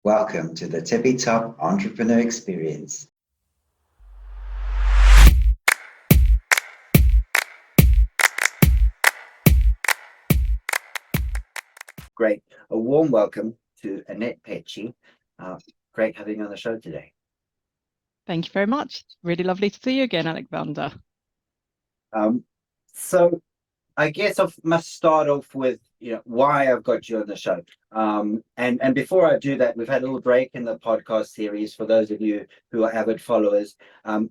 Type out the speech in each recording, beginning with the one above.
Welcome to the Tippy Top Entrepreneur Experience. Great. A warm welcome to Annette Petchey. Great having you on the show today. Thank you very much. Really lovely to see you again, Alexander. So I guess I must start off with why I've got you on the show. And before I do that, we've had a little break in the podcast series for those of you who are avid followers,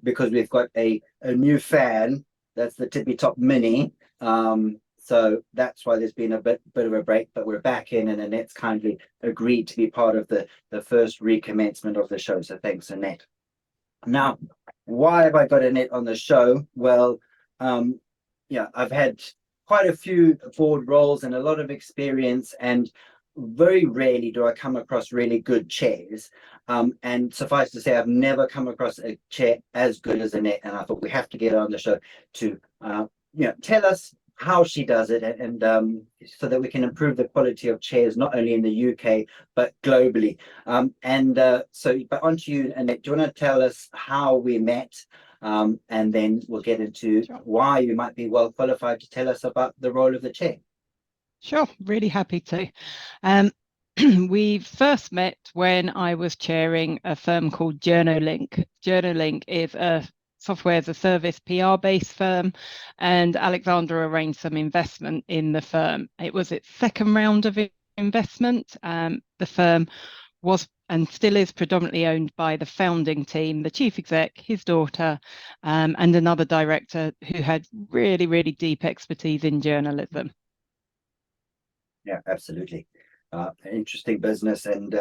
because we've got a new fan. That's the Tippy Top Mini. So that's why there's been a bit of a break, but we're back in, and Annette's kindly agreed to be part of the first recommencement of the show. So thanks, Annette. Now, why have I got Annette on the show? Well, I've had quite a few board roles and a lot of experience, and very rarely do I come across really good chairs. And suffice to say, I've never come across a chair as good as Annette, and I thought we have to get her on the show to tell us how she does it, and so that we can improve the quality of chairs not only in the UK but globally. But on to you, Annette. Do you want to tell us how we met? And then we'll get into why you might be well qualified to tell us about the role of the chair. Sure, really happy to. We first met when I was chairing a firm called JournoLink. JournoLink is a software as a service PR-based firm, and Alexander arranged some investment in the firm. It was its second round of investment. The firm was and still is predominantly owned by the founding team, the chief exec, his daughter, and another director who had really, really deep expertise in journalism. Yeah, absolutely. Interesting business, and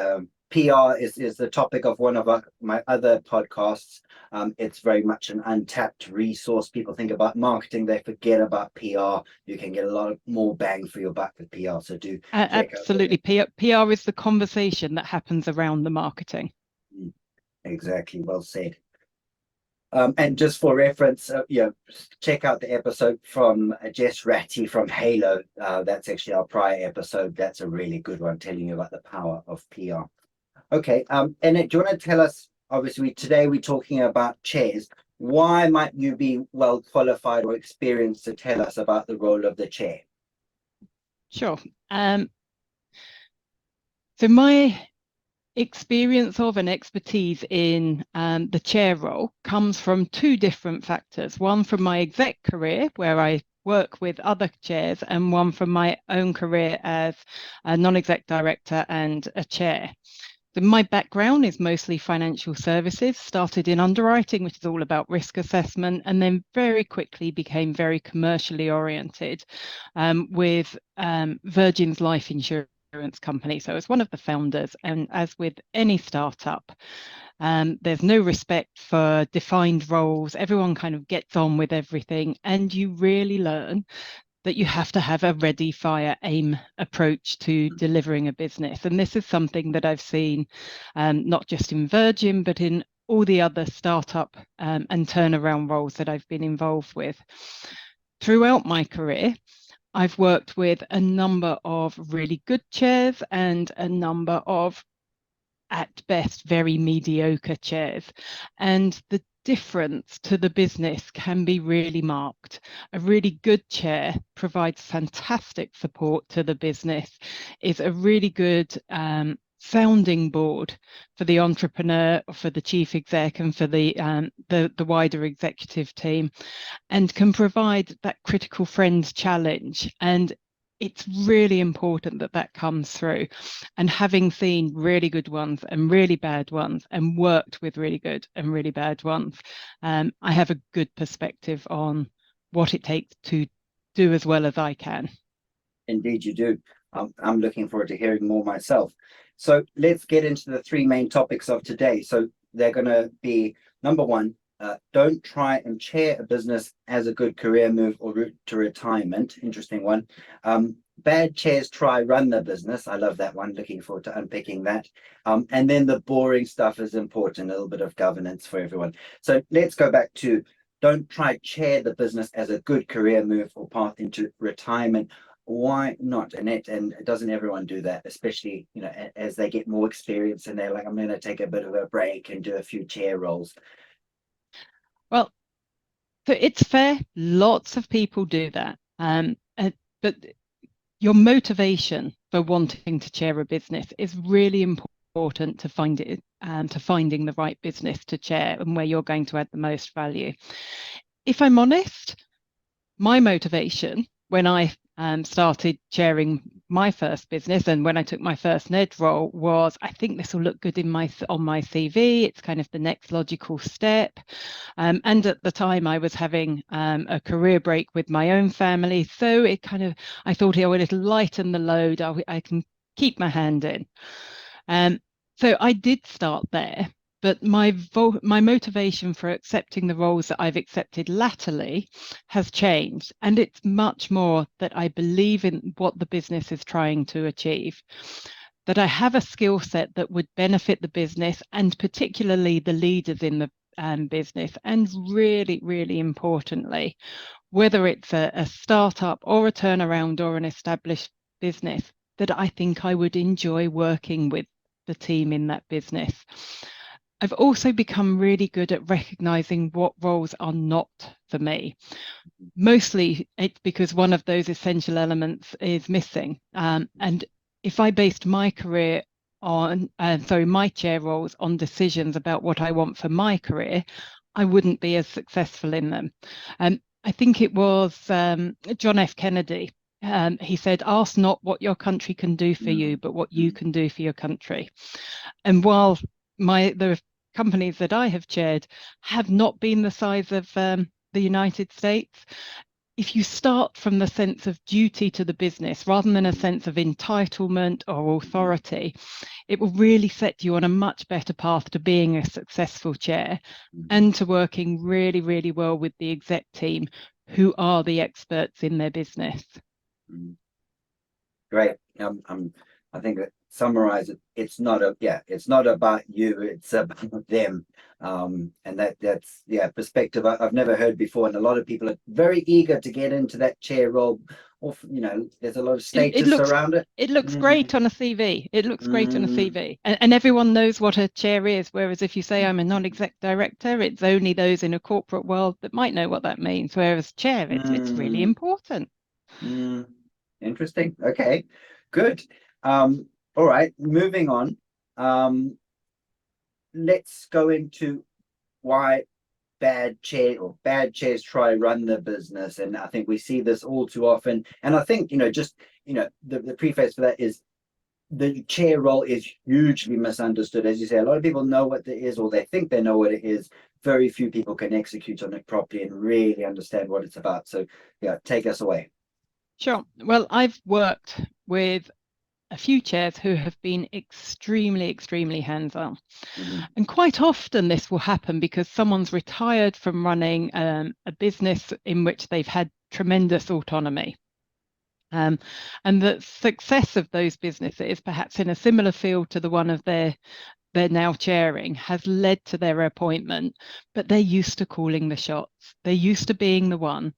PR is the topic of one of my other podcasts. It's very much an untapped resource. People think about marketing, they forget about PR. You can get a lot more bang for your buck with PR. So do absolutely. PR is the conversation that happens around the marketing. Exactly. Well said. And just for reference, check out the episode from Jess Ratty from Halo. That's actually our prior episode. That's a really good one, telling you about the power of PR. Okay, Annette, do you want to tell us, obviously today we're talking about chairs. Why might you be well qualified or experienced to tell us about the role of the chair? Sure. So my experience of and expertise in the chair role comes from two different factors. One from my exec career, where I work with other chairs, and one from my own career as a non-exec director and a chair. So my background is mostly financial services, started in underwriting, which is all about risk assessment, and then very quickly became very commercially oriented with Virgin's life insurance company. So as one of the founders, and as with any startup, there's no respect for defined roles. Everyone kind of gets on with everything, and you really learn that you have to have a ready, fire, aim approach to delivering a business. And this is something that I've seen not just in Virgin, but in all the other startup and turnaround roles that I've been involved with. Throughout my career, I've worked with a number of really good chairs and a number of, at best, very mediocre chairs. And the difference to the business can be really marked. A really good chair provides fantastic support to the business, is a really good sounding board for the entrepreneur, for the chief exec, and for the wider executive team, and can provide that critical friends challenge. And it's really important that that comes through. And having seen really good ones and really bad ones, and worked with really good and really bad ones, I have a good perspective on what it takes to do as well as I can. Indeed, you do. I'm looking forward to hearing more myself. So let's get into the three main topics of today. So they're going to be, number one, don't try and chair a business as a good career move or route to retirement. Interesting one. Bad chairs try run the business. I love that one. Looking forward to unpicking that. And then the boring stuff is important, a little bit of governance for everyone. So let's go back to don't try chair the business as a good career move or path into retirement. why not, Annette? And doesn't everyone do that, especially, as they get more experience and they're like, I'm going to take a bit of a break and do a few chair roles. Well, so it's fair. Lots of people do that. But your motivation for wanting to chair a business is really important to find it to finding the right business to chair and where you're going to add the most value. If I'm honest, my motivation when I started chairing my first business and when I took my first NED role was, I think this will look good on my CV. It's kind of the next logical step. And at the time, I was having a career break with my own family, so I thought, oh, it'll lighten the load. I can keep my hand in. So I did start there. But my motivation for accepting the roles that I've accepted latterly has changed. And it's much more that I believe in what the business is trying to achieve, that I have a skill set that would benefit the business and particularly the leaders in the business. And really, really importantly, whether it's a startup or a turnaround or an established business, that I think I would enjoy working with the team in that business. I've also become really good at recognizing what roles are not for me. Mostly it's because one of those essential elements is missing. And if I based my career on, my chair roles on decisions about what I want for my career, I wouldn't be as successful in them. I think it was John F. Kennedy. He said, ask not what your country can do for you, but what you can do for your country. And while the companies that I have chaired have not been the size of the United States, if you start from the sense of duty to the business rather than a sense of entitlement or authority, it will really set you on a much better path to being a successful chair and to working really, really well with the exec team who are the experts in their business. Great. I think that summarize it. It's not about you, it's about them. And that's perspective I've never heard before. And a lot of people are very eager to get into that chair role. Or, there's a lot of status around it. It looks great on a CV. It looks great on a CV. And everyone knows what a chair is. Whereas if you say I'm a non-exec director, it's only those in a corporate world that might know what that means. Whereas chair, it's really important. Interesting. Okay, good. All right, moving on. Let's go into why bad chairs try run the business. And I think we see this all too often. And I think, the preface for that is the chair role is hugely misunderstood. As you say, a lot of people know what it is, or they think they know what it is. Very few people can execute on it properly and really understand what it's about. So take us away. Sure. Well, I've worked with a few chairs who have been extremely, extremely hands-on. And quite often this will happen because someone's retired from running a business in which they've had tremendous autonomy. And the success of those businesses, perhaps in a similar field to the one of they're now chairing, has led to their appointment, but they're used to calling the shots. They're used to being the one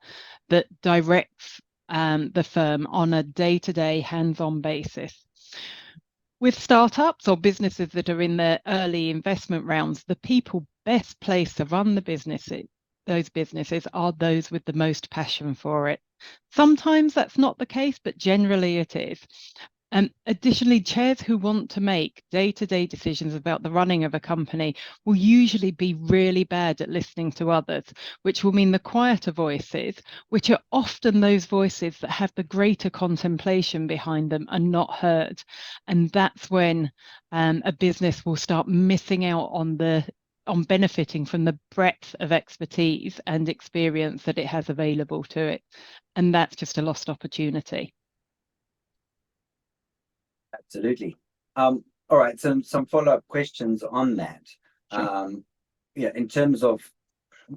that directs the firm on a day-to-day hands-on basis. With startups or businesses that are in their early investment rounds, the people best placed to run those businesses are those with the most passion for it. Sometimes that's not the case, but generally it is. Additionally, chairs who want to make day-to-day decisions about the running of a company will usually be really bad at listening to others, which will mean the quieter voices, which are often those voices that have the greater contemplation behind them, are not heard. And that's when a business will start missing out on benefiting from the breadth of expertise and experience that it has available to it. And that's just a lost opportunity. Absolutely. All right, some follow-up questions on that. Sure. In terms of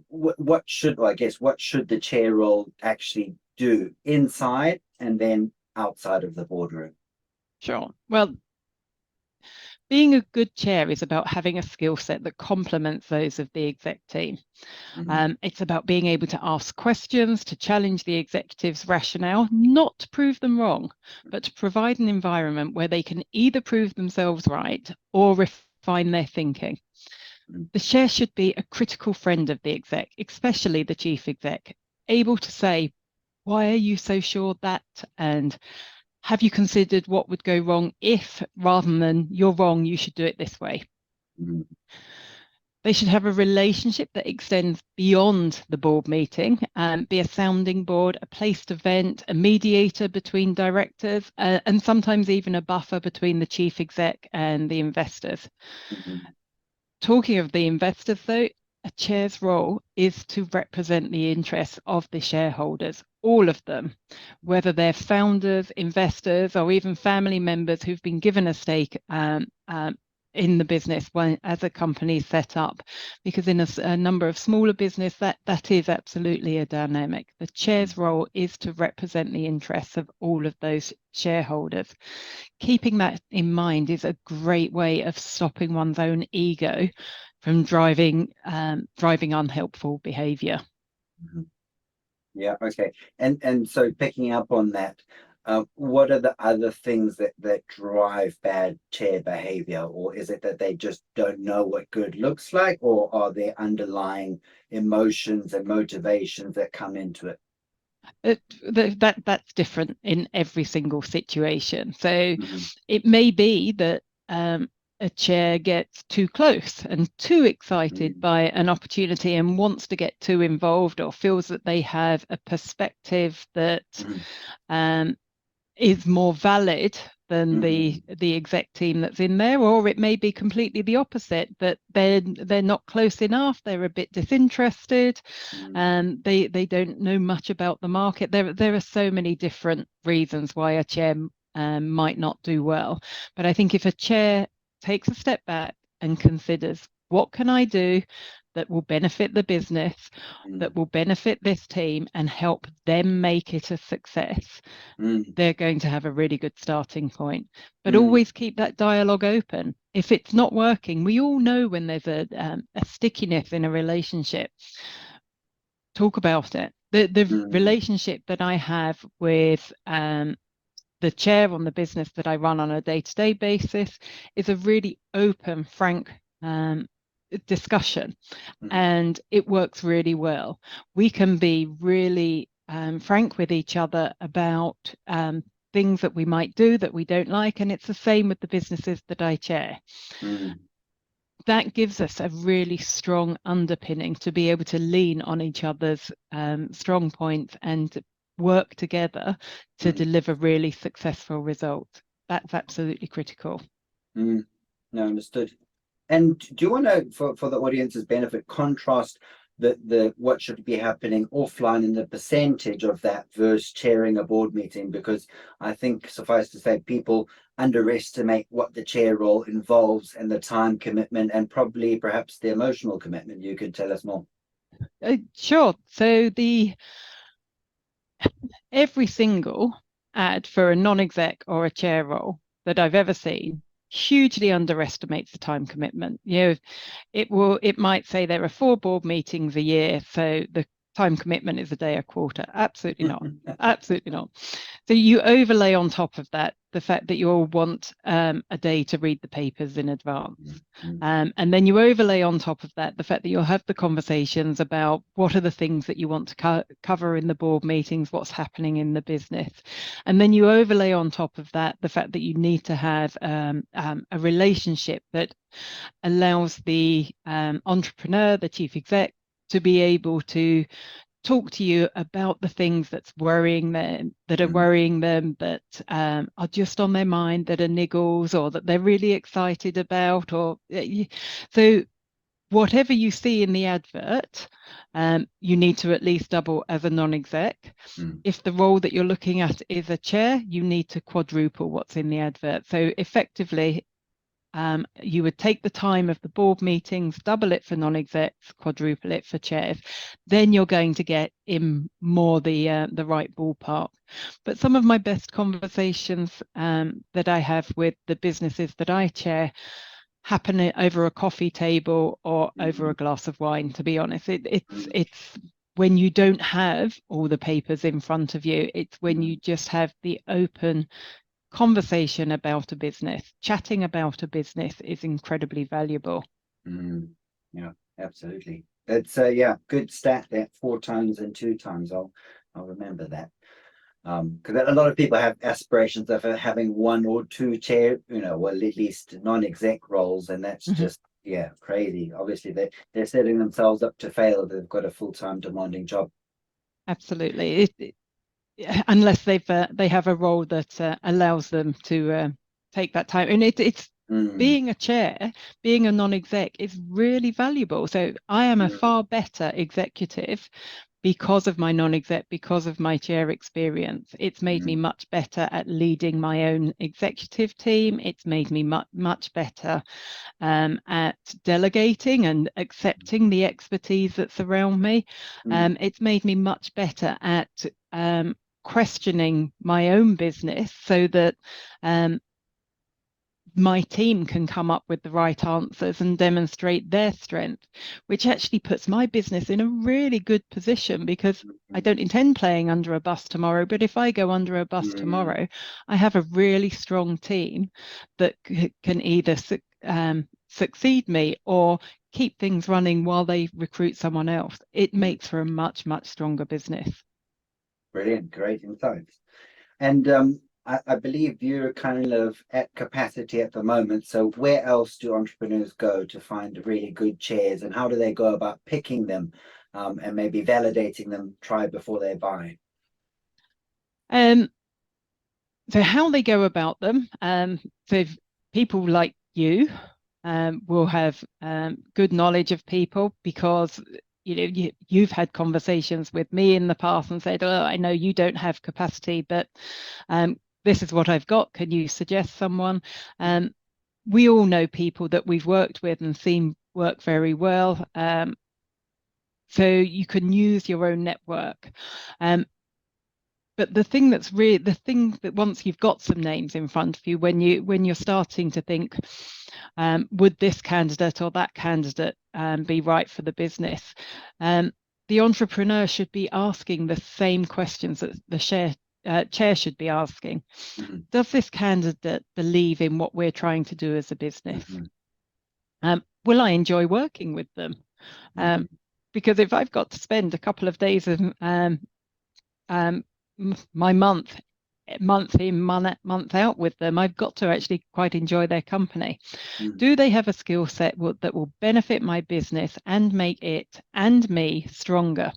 what should the chair role actually do inside and then outside of the boardroom? Sure. Well, being a good chair is about having a skill set that complements those of the exec team. It's about being able to ask questions, to challenge the executive's rationale, not to prove them wrong, but to provide an environment where they can either prove themselves right or refine their thinking. The chair should be a critical friend of the exec, especially the chief exec, able to say, why are you so sure that? And have you considered what would go wrong if, rather than you're wrong, you should do it this way? They should have a relationship that extends beyond the board meeting, be a sounding board, a place to vent, a mediator between directors, and sometimes even a buffer between the chief exec and the investors. Talking of the investors, though, a chair's role is to represent the interests of the shareholders, all of them, whether they're founders, investors, or even family members who've been given a stake in the business as a company set up, because in a number of smaller business that is absolutely a dynamic. The chair's role is to represent the interests of all of those shareholders. Keeping that in mind is a great way of stopping one's own ego from driving unhelpful behavior. Yeah, okay. And so picking up on that, what are the other things that drive bad chair behavior? Or is it that they just don't know what good looks like, or are there underlying emotions and motivations that come into it? That's different in every single situation. So it may be that a chair gets too close and too excited by an opportunity and wants to get too involved, or feels that they have a perspective that is more valid than the exec team that's in there. Or it may be completely the opposite, that they're not close enough, they're a bit disinterested, and they don't know much about the market. There are so many different reasons why a chair might not do well. But I think if a chair takes a step back and considers, what can I do that will benefit the business, that will benefit this team and help them make it a success, they're going to have a really good starting point. But always keep that dialogue open. If it's not working, we all know when there's a stickiness in a relationship. Talk about it. The relationship that I have with the chair on the business that I run on a day-to-day basis is a really open, frank discussion, and it works really well. We can be really frank with each other about things that we might do that we don't like, and it's the same with the businesses that I chair. That gives us a really strong underpinning to be able to lean on each other's strong points and work together to deliver really successful results. That's absolutely critical. No, understood. And do you want to, for the audience's benefit, contrast the what should be happening offline and the percentage of that versus chairing a board meeting? Because I think, suffice to say, people underestimate what the chair role involves and the time commitment and probably perhaps the emotional commitment. You could tell us more. Sure. So every single ad for a non-exec or a chair role that I've ever seen hugely underestimates the time commitment. It might say there are 4 board meetings a year, so the time commitment is a day a quarter. Absolutely not. Absolutely not. So you overlay on top of that the fact that you all want a day to read the papers in advance. And then you overlay on top of that the fact that you'll have the conversations about what are the things that you want to cover in the board meetings, what's happening in the business. And then you overlay on top of that the fact that you need to have a relationship that allows the entrepreneur, the chief exec, to be able to talk to you about the things that's worrying them, that are worrying them, that are just on their mind, that are niggles, or that they're really excited about. Or so whatever you see in the advert, you need to at least double as a non-exec. If the role that you're looking at is a chair, you need to quadruple what's in the advert. So effectively, you would take the time of the board meetings, double it for non-execs, quadruple it for chairs, then you're going to get in more the right ballpark. But some of my best conversations that I have with the businesses that I chair happen over a coffee table or over a glass of wine, to be honest. It's when you don't have all the papers in front of you, it's when you just have the open conversation about a business, chatting about a business is incredibly valuable. Yeah, absolutely. It's good stat that 4 times and 2 times. I'll remember that. Because a lot of people have aspirations of having 1 or 2 chair, or at least non-exec roles, and that's just crazy. Obviously, they're setting themselves up to fail if they've got a full-time demanding job. Absolutely. Unless they have a role that allows them to take that time, and it's being a chair, being a non-exec is really valuable. So I am a far better executive because of my non-exec, because of my chair experience. It's made me much better at leading my own executive team. It's made me much better at delegating and accepting the expertise that's around me. It's made me much better at questioning my own business so that my team can come up with the right answers and demonstrate their strength, which actually puts my business in a really good position, because I don't intend playing under a bus tomorrow, but if I go under a bus tomorrow, I have a really strong team that can either succeed me or keep things running while they recruit someone else. It makes for a much, much stronger business. Brilliant, great insights. And I believe you're kind of at capacity at the moment. So where else do entrepreneurs go to find really good chairs, and how do they go about picking them and maybe validating them, try before they buy? So how they go about them, so people like you will have good knowledge of people, because you've had conversations with me in the past and said, oh, I know you don't have capacity, but this is what I've got. Can you suggest someone? We all know people that we've worked with and seen work very well. So you can use your own network. But the thing that once you've got some names in front of you, when you're starting to think, would this candidate or that candidate be right for the business? The entrepreneur should be asking the same questions that the chair should be asking. Does this candidate believe in what we're trying to do as a business? Will I enjoy working with them? Because if I've got to spend a couple of days of my month in, month out with them, I've got to actually quite enjoy their company. Do they have a skill set that will benefit my business and make it and me stronger?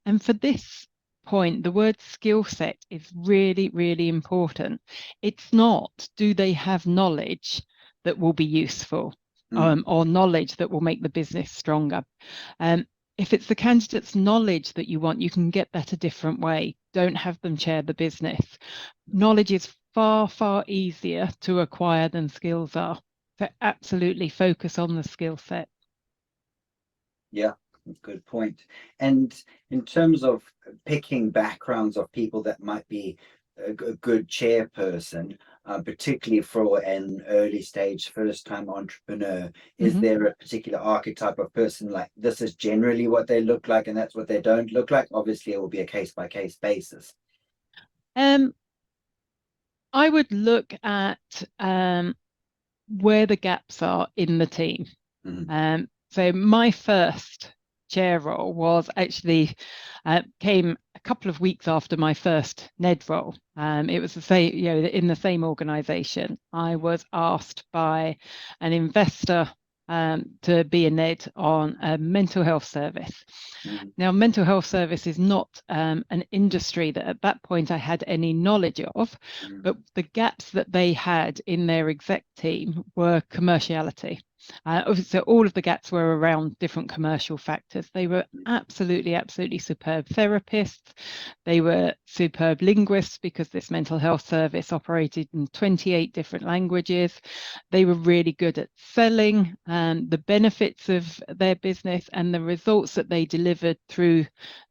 And for this point, the word skill set is really, really important. It's not, do they have knowledge that will be useful or knowledge that will make the business stronger? If it's the candidate's knowledge that you want, you can get that a different way. Don't have them chair the business. Knowledge is far, far easier to acquire than skills are. So absolutely focus on the skill set. Yeah, good point. And in terms of picking backgrounds of people that might be a good chairperson, particularly for an early stage first time entrepreneur, is there a particular archetype of person, like this is generally what they look like and that's what they don't look like? Obviously, it will be a case by case basis. I would look at where the gaps are in the team. So my first chair role was actually came a couple of weeks after my first NED role. It was the same, in the same organization. I was asked by an investor to be a NED on a mental health service. Now, mental health service is not an industry that at that point I had any knowledge of, but the gaps that they had in their exec team were commerciality. So all of the gaps were around different commercial factors. They were absolutely, absolutely superb therapists. They were superb linguists because this mental health service operated in 28 different languages. They were really good at selling the benefits of their business and the results that they delivered through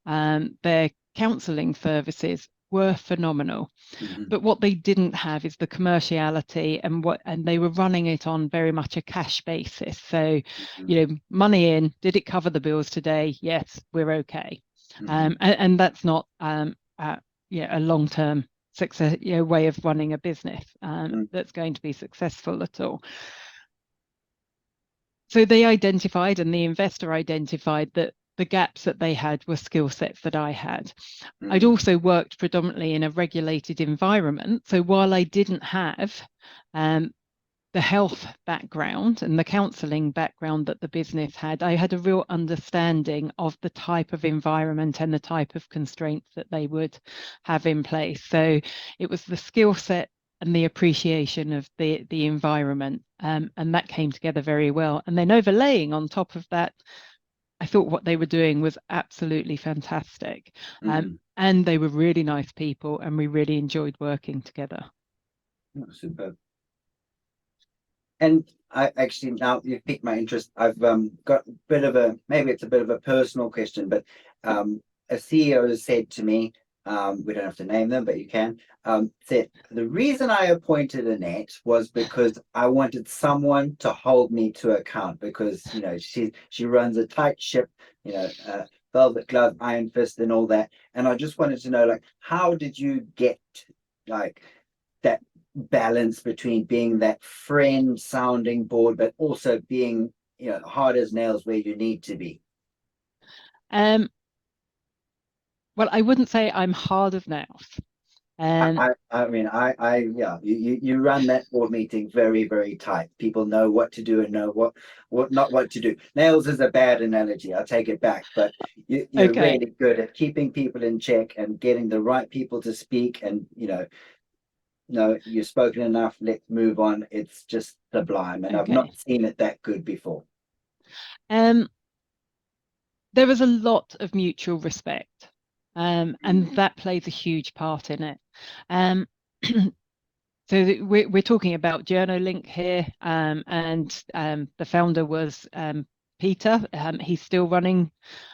their counselling services were phenomenal. Mhm. But what they didn't have is the commerciality, and they were running it on very much a cash basis. So, Mhm. money in, did it cover the bills today? Yes, we're okay. Mhm. And that's not a long-term success, way of running a business Mhm. that's going to be successful at all. So they identified, and the investor identified, that the gaps that they had were skill sets that I had. I'd Mhm. also worked predominantly in a regulated environment. So while I didn't have the health background and the counselling background that the business had, I had a real understanding of the type of environment and the type of constraints that they would have in place. So it was the skill set and the appreciation of the environment, and that came together very well. And then overlaying on top of that, I thought what they were doing was absolutely fantastic. Mhm. And they were really nice people, and we really enjoyed working together. Oh, superb. And I actually, now you've piqued my interest. I've got a bit of a, maybe it's a bit of a personal question, but a CEO has said to me, we don't have to name them, but you can, said the reason I appointed Annette was because I wanted someone to hold me to account, because she runs a tight ship, velvet glove, iron fist, and all that. And I just wanted to know, like, how did you get like that balance between being that friend sounding board, but also being, hard as nails where you need to be? Um, well, I wouldn't say I'm hard as nails. Um, I mean, yeah, you run that board meeting very, very tight. People know what to do and know what not what to do. Nails is a bad analogy. I'll take it back, but you're okay, really good at keeping people in check and getting the right people to speak. And no, you've spoken enough. Let's move on. It's just sublime, and I've okay. not seen it that good before. Um, there was a lot of mutual respect, and that plays a huge part in it. Um, So we're talking about JournoLink here, and the founder was Peter. He's still running.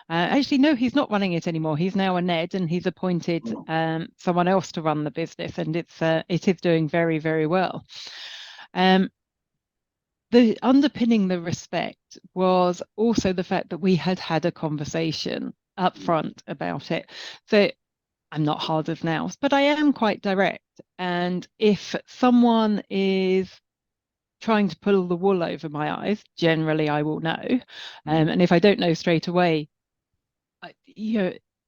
Actually, no, he's not running it anymore. He's now a Ned, and he's appointed Oh. someone else to run the business, and it is doing very, very well. Um, the underpinning the respect was also the fact that we had had a conversation up front about it. So I'm not hard as nails, but I am quite direct. And if someone is trying to pull the wool over my eyes, generally I will know. Mhm. And if I don't know straight away,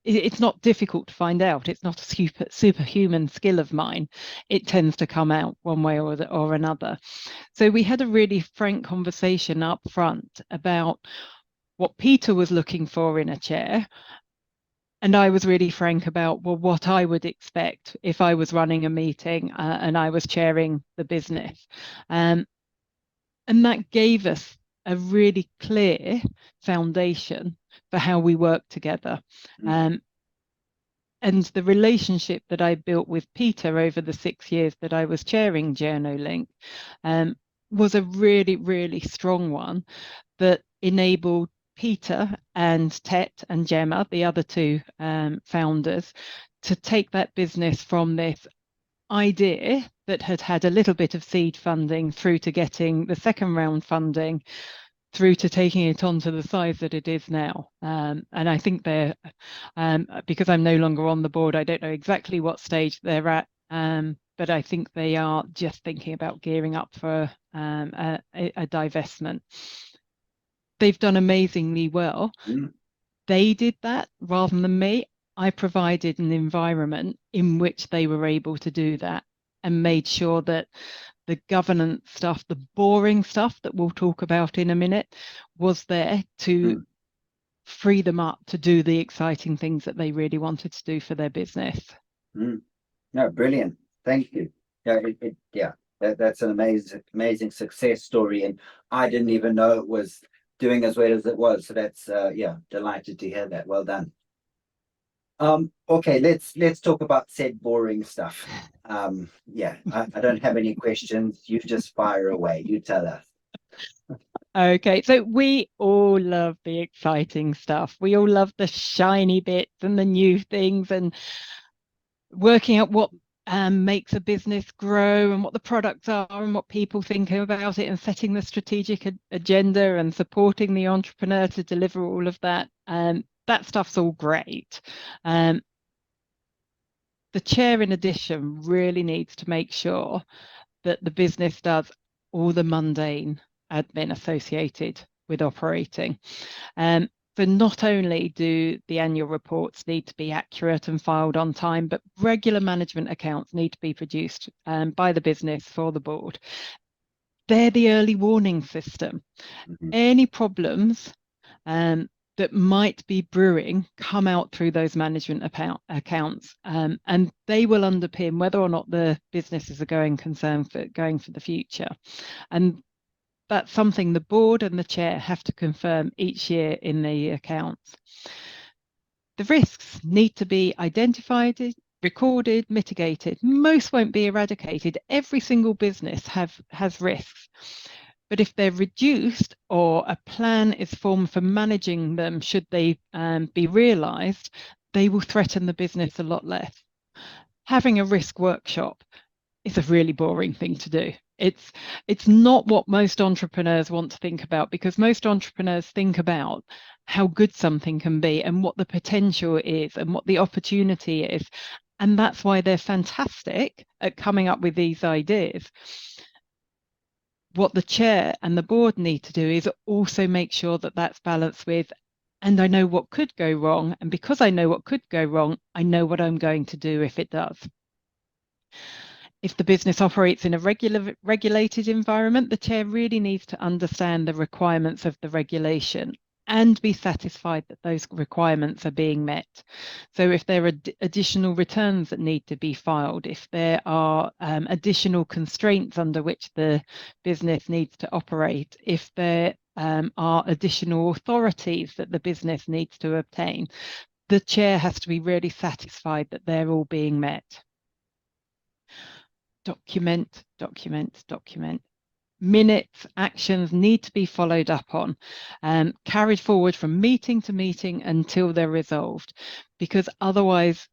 it's not difficult to find out. It's not a superhuman skill of mine. It tends to come out one way or another. So we had a really frank conversation up front about what Peter was looking for in a chair, and I was really frank about, well, what I would expect if I was running a meeting and I was chairing the business. Um, and that gave us a really clear foundation for how we work together. Mhm. Um, and the relationship that I built with Peter over the 6 years that I was chairing JournoLink um, was a really, really strong one that enabled Peter and Tet and Gemma, the other two founders, to take that business from this idea that had had a little bit of seed funding through to getting the second round funding, through to taking it on to the size that it is now. And I think they're, because I'm no longer on the board, I don't know exactly what stage they're at. But I think they are just thinking about gearing up for a divestment. They've done amazingly well. Mhm. They did that rather than me. I provided an environment in which they were able to do that, and made sure that the governance stuff, the boring stuff that we'll talk about in a minute, was there to Mhm. free them up to do the exciting things that they really wanted to do for their business. Mhm. No, brilliant. Thank you. Yeah, yeah. That's an amazing success story, and I didn't even know it was doing as well as it was. So that's yeah, delighted to hear that. Well done. Okay, let's talk about said boring stuff. Yeah, I don't have any questions. You just fire away. You tell us. Okay, so we all love the exciting stuff. We all love the shiny bits and the new things and working out what makes a business grow and what the products are and what people think about it and setting the strategic agenda and supporting the entrepreneur to deliver all of that. That stuff's all great. Um, the chair, in addition, really needs to make sure that the business does all the mundane admin associated with operating. So not only do the annual reports need to be accurate and filed on time, but regular management accounts need to be produced by the business for the board. They're the early warning system. Mhm. Any problems that might be brewing come out through those management accounts, and they will underpin whether or not the businesses are going for the future. And that's something the board and the chair have to confirm each year in the accounts. The risks need to be identified, recorded, mitigated. Most won't be eradicated. Every single business has risks. But if they're reduced or a plan is formed for managing them, should they be realised, they will threaten the business a lot less. Having a risk workshop is a really boring thing to do. It's not what most entrepreneurs want to think about, because most entrepreneurs think about how good something can be and what the potential is and what the opportunity is. And that's why they're fantastic at coming up with these ideas. What the chair and the board need to do is also make sure that that's balanced with, and I know what could go wrong. And because I know what could go wrong, I know what I'm going to do if it does. If the business operates in a regulated environment, the chair really needs to understand the requirements of the regulation and be satisfied that those requirements are being met. So if there are additional returns that need to be filed, if there are additional constraints under which the business needs to operate, if there are additional authorities that the business needs to obtain, the chair has to be really satisfied that they're all being met. Document, document, document. Minutes, actions need to be followed up on, carried forward from meeting to meeting until they're resolved, because otherwise,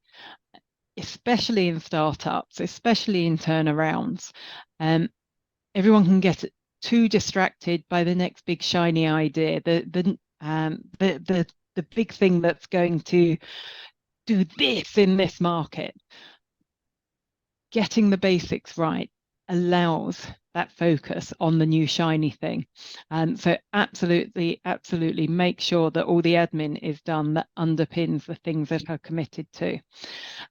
especially in startups, especially in turnarounds, everyone can get too distracted by the next big shiny idea, the big thing that's going to do this in this market. Getting the basics right allows that focus on the new shiny thing. And so absolutely make sure that all the admin is done that underpins the things that are committed to.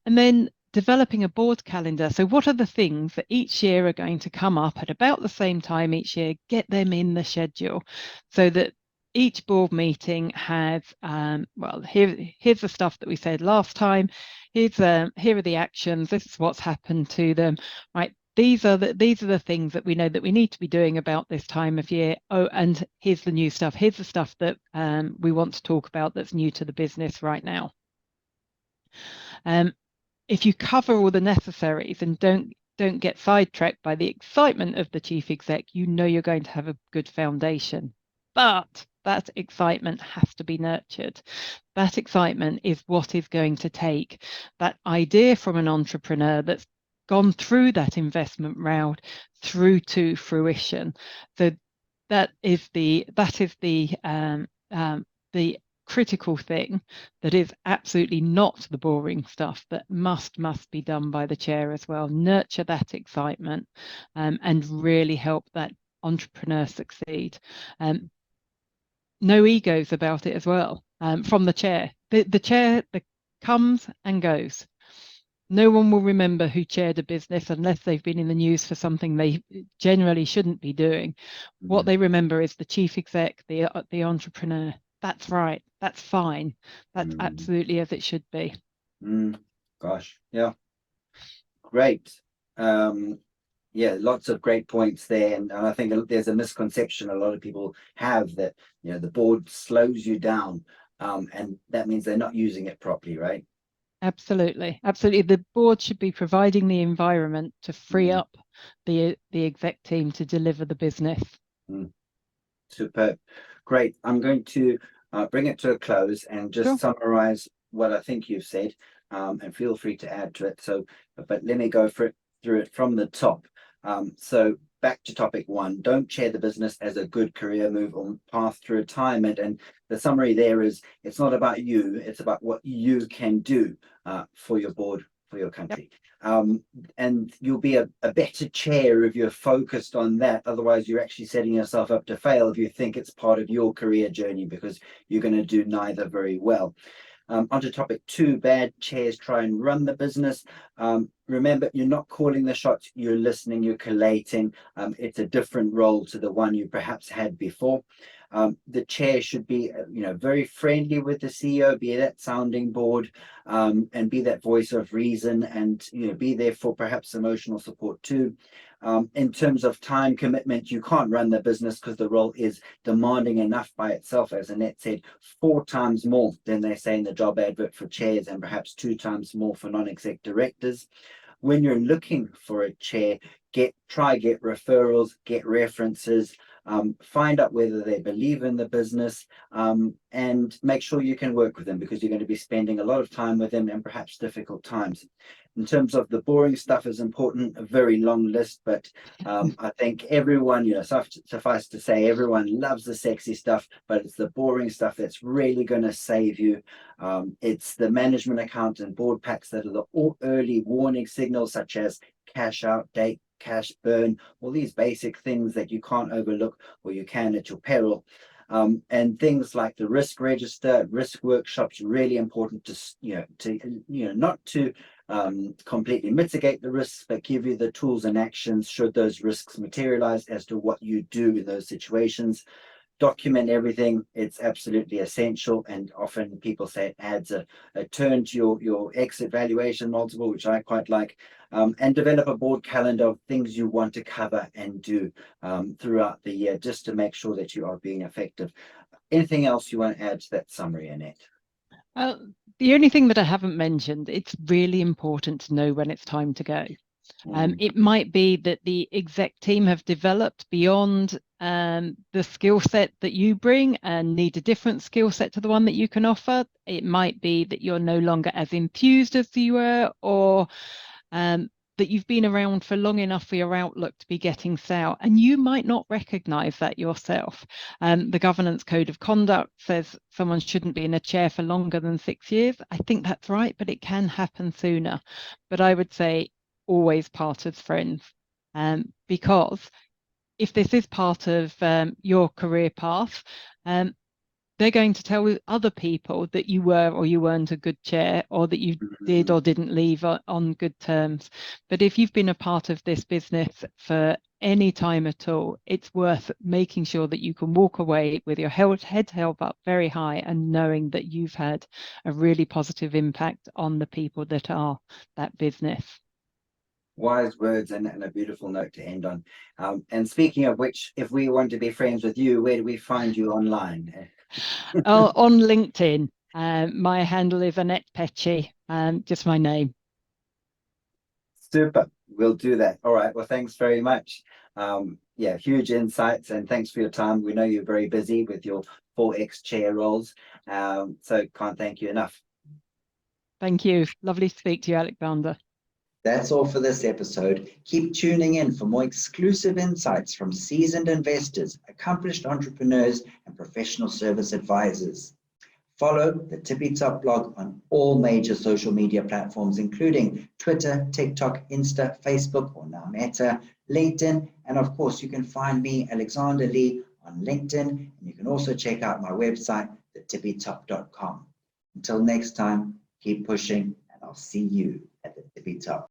And then developing a board calendar. So what are the things that each year are going to come up at about the same time each year? Get them in the schedule so that each board meeting has, well, here's the stuff that we said last time. Here are the actions. This is what's happened to them. Right. These are the things that we know that we need to be doing about this time of year. Oh, and here's the new stuff. Here's the stuff that we want to talk about that's new to the business right now. If you cover all the necessaries and don't get sidetracked by the excitement of the chief exec, you know you're going to have a good foundation. But that excitement has to be nurtured. That excitement is what is going to take that idea from an entrepreneur that's gone through that investment round through to fruition. So that is the critical thing that is absolutely not the boring stuff that must be done by the chair as well. Nurture that excitement and really help that entrepreneur succeed. No egos about it as well from the chair. The chair comes and goes. No one will remember who chaired a business unless they've been in the news for something they generally shouldn't be doing. What they remember is the chief exec, the entrepreneur. That's right. That's fine. That's absolutely as it should be. Gosh, yeah, great. Yeah, lots of great points there, and I think there's a misconception a lot of people have that the board slows you down, and that means they're not using it properly, right? Absolutely, absolutely. The board should be providing the environment to free Mm, up the exec team to deliver the business. mm. Superb. Great. I'm going to bring it to a close and just Sure. summarize what I think you've said, and feel free to add to it. So, but let me go through it from the top. So, back to topic one, don't chair the business as a good career move or path to retirement. And the summary there is it's not about you, it's about what you can do for your board, for your Yep. country. And you'll be a better chair if you're focused on that. Otherwise, you're actually setting yourself up to fail if you think it's part of your career journey, because you're going to do neither very well. Onto topic two, bad chairs try and run the business. Remember, you're not calling the shots, you're listening, you're collating. It's a different role to the one you perhaps had before. The chair should be, very friendly with the CEO, be that sounding board, and be that voice of reason, and be there for perhaps emotional support too. In terms of time commitment, you can't run the business because the role is demanding enough by itself, as Annette said, 4 times more than they say in the job advert for chairs, and perhaps 2 times more for non-exec directors. When you're looking for a chair, get referrals, get references, find out whether they believe in the business, and make sure you can work with them, because you're going to be spending a lot of time with them and perhaps difficult times. In terms of the boring stuff is important, a very long list, but I think everyone, suffice to say, everyone loves the sexy stuff, but it's the boring stuff that's really going to save you. It's the management account and board packs that are the early warning signals, such as cash out date, cash burn, all these basic things that you can't overlook, or you can at your peril. And things like the risk register, risk workshops, really important not to completely mitigate the risks, but give you the tools and actions should those risks materialize as to what you do in those situations. Document everything. It's absolutely essential, and often people say it adds a turn to your exit valuation multiple, which I quite like. And develop a board calendar of things you want to cover and do throughout the year, just to make sure that you are being effective. Anything else you want to add to that summary, Annette? The only thing that I haven't mentioned, it's really important to know when it's time to go. It might be that the exec team have developed beyond the skill set that you bring and need a different skill set to the one that you can offer. It might be that you're no longer as enthused as you were, or that you've been around for long enough for your outlook to be getting sour, and you might not recognize that yourself. The governance code of conduct says someone shouldn't be in a chair for longer than 6 years. I think that's right, but it can happen sooner. But I would say always part as friends, because if this is part of your career path, they're going to tell other people that you were or you weren't a good chair, or that you did or didn't leave on good terms. But if you've been a part of this business for any time at all, it's worth making sure that you can walk away with your head held up very high, and knowing that you've had a really positive impact on the people that are that business. Wise words, and a beautiful note to end on. And speaking of which, if we want to be friends with you, where do we find you online? On LinkedIn, my handle is Annette Petchey, just my name. Super. We'll do that. All right. Well, thanks very much. Yeah, huge insights, and thanks for your time. We know you're very busy with your 4X chair roles. So can't thank you enough. Thank you. Lovely to speak to you, Alexander. That's all for this episode. Keep tuning in for more exclusive insights from seasoned investors, accomplished entrepreneurs, and professional service advisors. Follow the Tippy Top blog on all major social media platforms, including Twitter, TikTok, Insta, Facebook, or now Meta, LinkedIn, and of course, you can find me, Alexander Lee, on LinkedIn, and you can also check out my website, thetippytop.com. Until next time, keep pushing, and I'll see you at the Tippy Top.